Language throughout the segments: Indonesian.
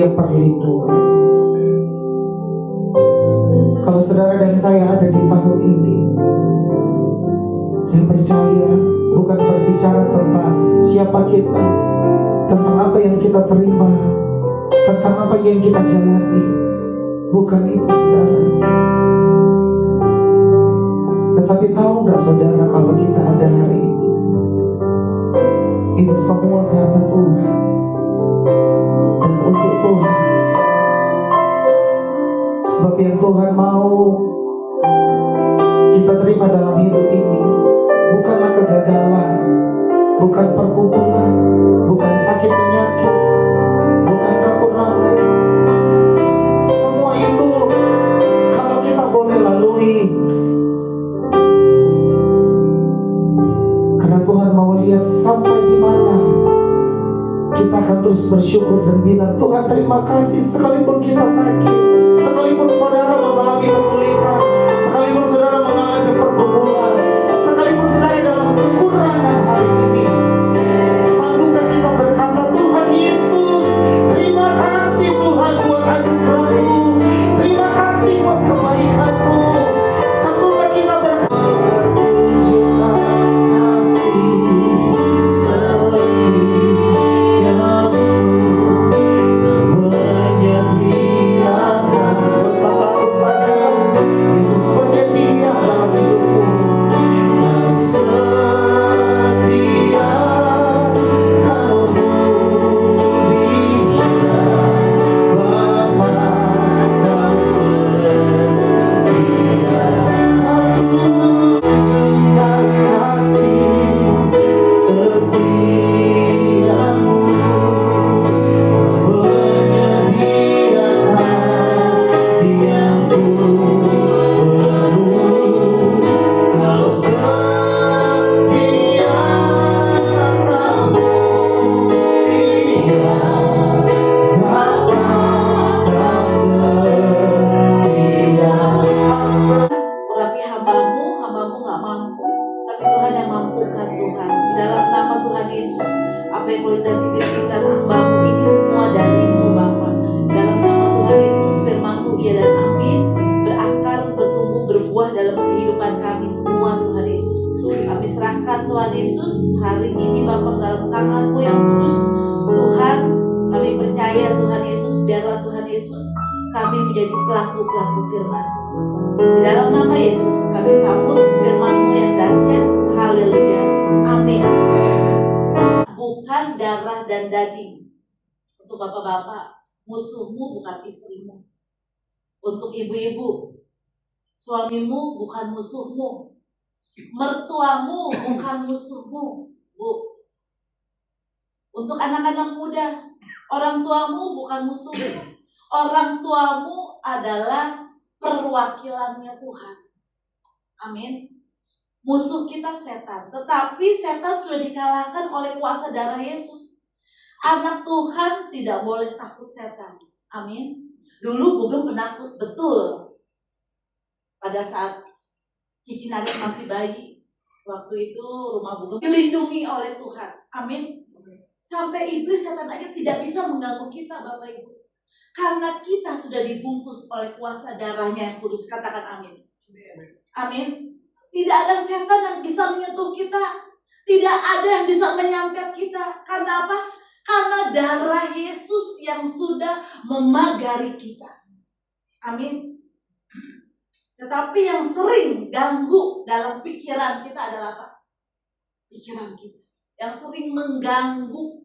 Dia perlindungan. Kalau saudara dan saya ada di tahun ini, saya percaya bukan berbicara tentang siapa kita, tentang apa yang kita terima, tentang apa yang kita jalani. Bukan itu, saudara. Tetapi tahu gak saudara, kalau kita ada hari ini, itu semua karena Tuhan dan untuk Tuhan. Sebab yang Tuhan mau kita terima dalam hidup ini bukanlah kegagalan, bukan pergumulan, bukan sakit penyakit, bukan kekurangan. Semua itu kalau kita boleh lalui, karena Tuhan mau lihat sampai di mana kita akan terus bersyukur dan bilang, Tuhan terima kasih. Sekalipun kita sakit, sekalipun saudara mengalami kesulitan, sekalipun saudara mengalami pergumulan, sekalipun saudara dalam kekurangan hari ini, sanggupkah kita berkata, Tuhan Yesus, terima kasih Tuhan buat anugerah-Mu, terima kasih buat kebaikan-Mu. Sanggupkah kita berkata, tunjukkan kasih seperti yang menyediakan. Dosa takut sadar, Yesus penyedia dalam hidupmu. Kau setia, Kau mulia, Bapa, Kau setia. Kau tunjukkan kasih setiamu, menyediakan yang ku perlu. Kau setia, Kau mulia, Bapa, Kau setia. Urapi hambamu gak mampu, tapi Tuhan yang mampukan Tuhan. Di dalam nama Tuhan Yesus, apa yang keluar dari bibir pikiran hambamu ini semua darimu Bapa. Dalam nama Tuhan Yesus, firman-Mu iya dan amin, berakar, bertumbuh, berbuah dalam kehidupan kami semua Tuhan Yesus. Kami serahkan Tuhan Yesus hari ini Bapa dalam tangan-Mu yang kudus Tuhan. Kami percaya Tuhan Yesus, biarlah Tuhan Yesus kami menjadi pelaku-pelaku firman. Di dalam nama Yesus kami sambut firman-Mu yang dahsyat. Haleluya. Amin. Bukan darah dan daging. Untuk bapak-bapak, musuhmu bukan istrimu. Untuk ibu-ibu, suamimu bukan musuhmu. Mertuamu bukan musuhmu, Bu. Untuk anak-anak muda, orang tuamu bukan musuhmu. Orang tuamu adalah perwakilannya Tuhan. Amin. Musuh kita setan, tetapi setan sudah dikalahkan oleh kuasa darah Yesus. Anak Tuhan tidak boleh takut setan. Amin. Dulu Bugeng penakut, betul. Pada saat Cici Nadia masih bayi, waktu itu rumah Bugeng dilindungi oleh Tuhan. Amin. Sampai iblis setan aja tidak bisa mengganggu kita, Bapak Ibu. Karena kita sudah dibungkus oleh kuasa darahnya yang kudus. Katakan amin. Amin. Tidak ada setan yang bisa menyentuh kita. Tidak ada yang bisa menyantet kita. Karena apa? Karena darah Yesus yang sudah memagari kita. Amin. Tetapi yang sering ganggu dalam pikiran kita adalah apa? Pikiran kita. Yang sering mengganggu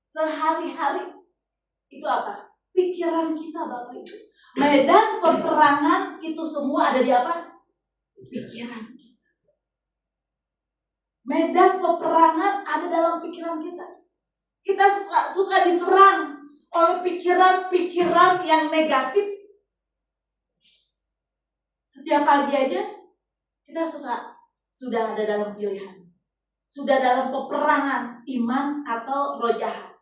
sehari-hari. Itu apa? Pikiran kita, Bapak Ibu. Medan peperangan itu semua ada di apa? Pikiran kita. Medan peperangan ada dalam pikiran kita. Kita suka diserang oleh pikiran-pikiran yang negatif. Setiap pagi aja kita sudah ada dalam pilihan. Sudah dalam peperangan iman atau roh jahat.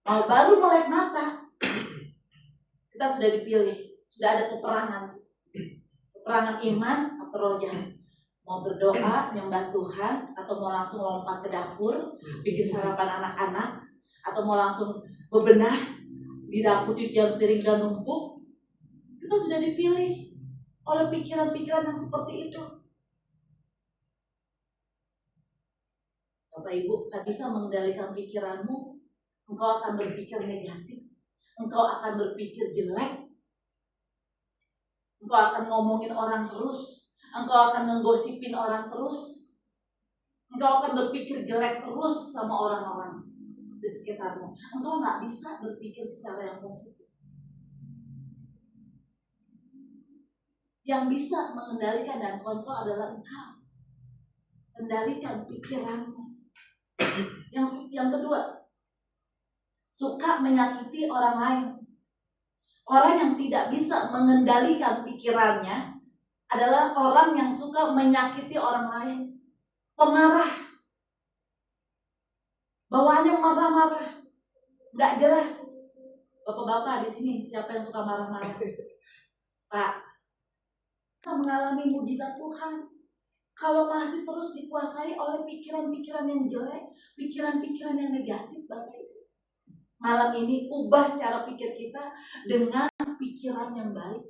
Baru melek mata, kita sudah dipilih, sudah ada peperangan iman atau roh jahat. Mau berdoa, nyembah Tuhan, atau mau langsung lompat ke dapur, bikin sarapan anak-anak, atau mau langsung bebenah di dapur cucian piring dan numpuk, kita sudah dipilih oleh pikiran-pikiran yang seperti itu. Bapak Ibu, tak bisa mengendalikan pikiranmu. Engkau akan berpikir negatif, engkau akan berpikir jelek, engkau akan ngomongin orang terus, engkau akan menggosipin orang terus, engkau akan berpikir jelek terus sama orang-orang di sekitarmu. Engkau nggak bisa berpikir secara yang positif. Yang bisa mengendalikan dan kontrol adalah engkau. Kendalikan pikiranmu. Yang kedua, suka menyakiti orang lain. Orang yang tidak bisa mengendalikan pikirannya adalah orang yang suka menyakiti orang lain. Pemarah. Bawaannya marah-marah. Nggak jelas. Bapak-bapak di sini, siapa yang suka marah-marah? Pak, kita mengalami mujizat Tuhan. Kalau masih terus dikuasai oleh pikiran-pikiran yang jelek, pikiran-pikiran yang negatif, Bapak Ibu. Malam ini ubah cara pikir kita dengan pikiran yang baik.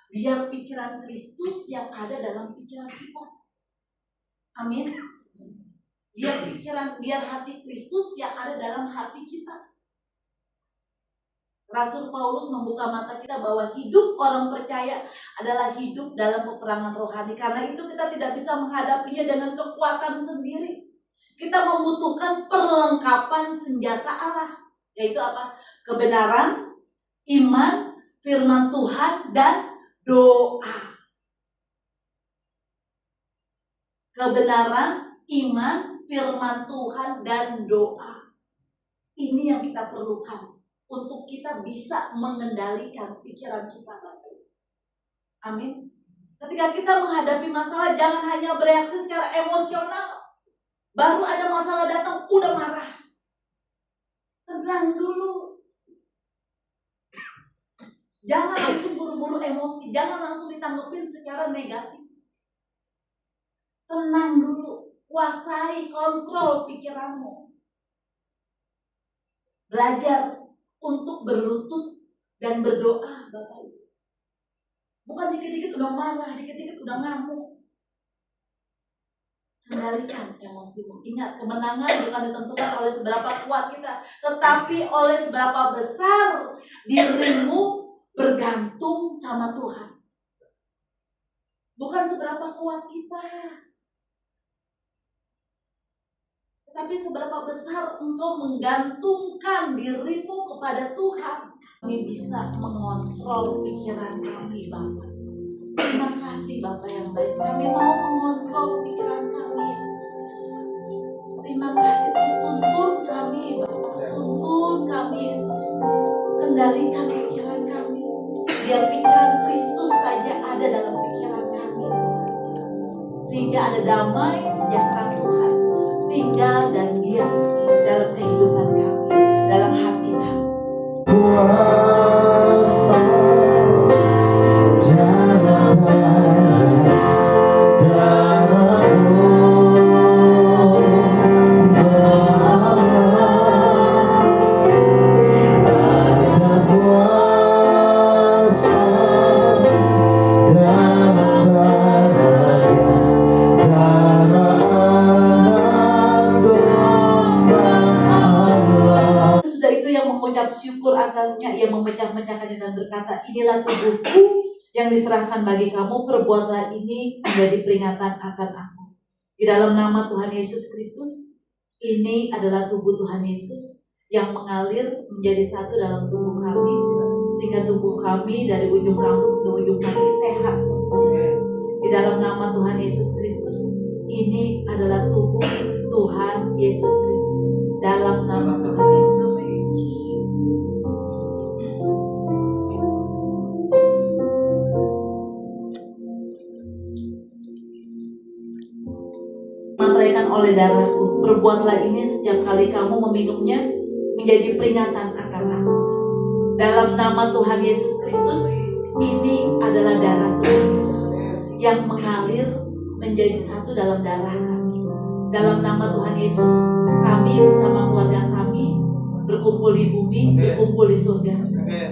Biar pikiran Kristus yang ada dalam pikiran kita. Amin. Biar hati Kristus yang ada dalam hati kita. Rasul Paulus membuka mata kita bahwa hidup orang percaya adalah hidup dalam peperangan rohani. Karena itu kita tidak bisa menghadapinya dengan kekuatan sendiri. Kita membutuhkan perlengkapan senjata Allah. Yaitu apa? Kebenaran, iman, firman Tuhan, dan doa. Kebenaran, iman, firman Tuhan, dan doa. Ini yang kita perlukan untuk kita bisa mengendalikan pikiran kita, Bapak. Amin. Ketika kita menghadapi masalah, jangan hanya bereaksi secara emosional. Baru ada masalah datang, udah marah. Tenang dulu. Jangan langsung buru-buru emosi. Jangan langsung ditanggepin secara negatif. Tenang dulu. Kuasai, kontrol pikiranmu. Belajar untuk berlutut dan berdoa, Bapak Ibu. Bukan dikit-dikit udah marah, dikit-dikit udah ngamuk. Kendalikan emosimu. Ingat, kemenangan bukan ditentukan oleh seberapa kuat kita, tetapi oleh seberapa besar dirimu bergantung sama Tuhan. Bukan seberapa kuat kita, tetapi seberapa besar engkau menggantungkan dirimu kepada Tuhan. Kami bisa mengontrol pikiran kami, Bapak. Terima kasih Bapak yang baik. Kami mau mengontrol pikiran kami, Yesus. Terima kasih, terus tuntun kami, Bapak. Tuntun kami, Yesus. Kendalikan pikiran kami. Biar pikiran Kristus saja ada dalam pikiran kami. Sehingga ada damai, sejahtera Tuhan tinggal dan diam dalam kehidupan kami, dalam hati kami. Kuasa dalam darah ada kuasa dalam darah anak domba Allah. Sudah itu yang mengucap syukur atasnya, ia memecah-mecahkannya dan berkata, inilah tubuhku yang diserahkan bagi kamu, perbuatlah ini menjadi peringatan akan aku. Di dalam nama Tuhan Yesus Kristus, ini adalah tubuh Tuhan Yesus yang mengalir menjadi satu dalam tubuh kami, sehingga tubuh kami dari ujung rambut ke ujung kaki sehat sempurna. Di dalam nama Tuhan Yesus Kristus, ini adalah tubuh Tuhan Yesus Kristus. Dalam nama Tuhan Yesus. Mantraikan oleh darahku, perbuatlah ini setiap kali kamu meminumnya menjadi peringatan akan aku. Dalam nama Tuhan Yesus Kristus, ini adalah darah Tuhan Yesus yang mengalir menjadi satu dalam darah kami. Dalam nama Tuhan Yesus, kami bersama keluarga kami berkumpul di bumi, berkumpul di surga.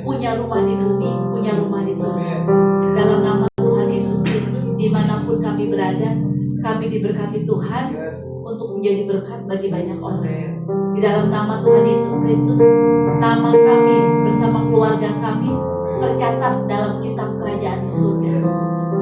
Punya rumah di bumi, punya rumah di surga. Dalam nama Tuhan Yesus Kristus, dimanapun kami berada, kami diberkati Tuhan untuk menjadi berkat bagi banyak orang. Di dalam nama Tuhan Yesus Kristus, nama kami bersama keluarga kami tercatat dalam kitab kerajaan di surga.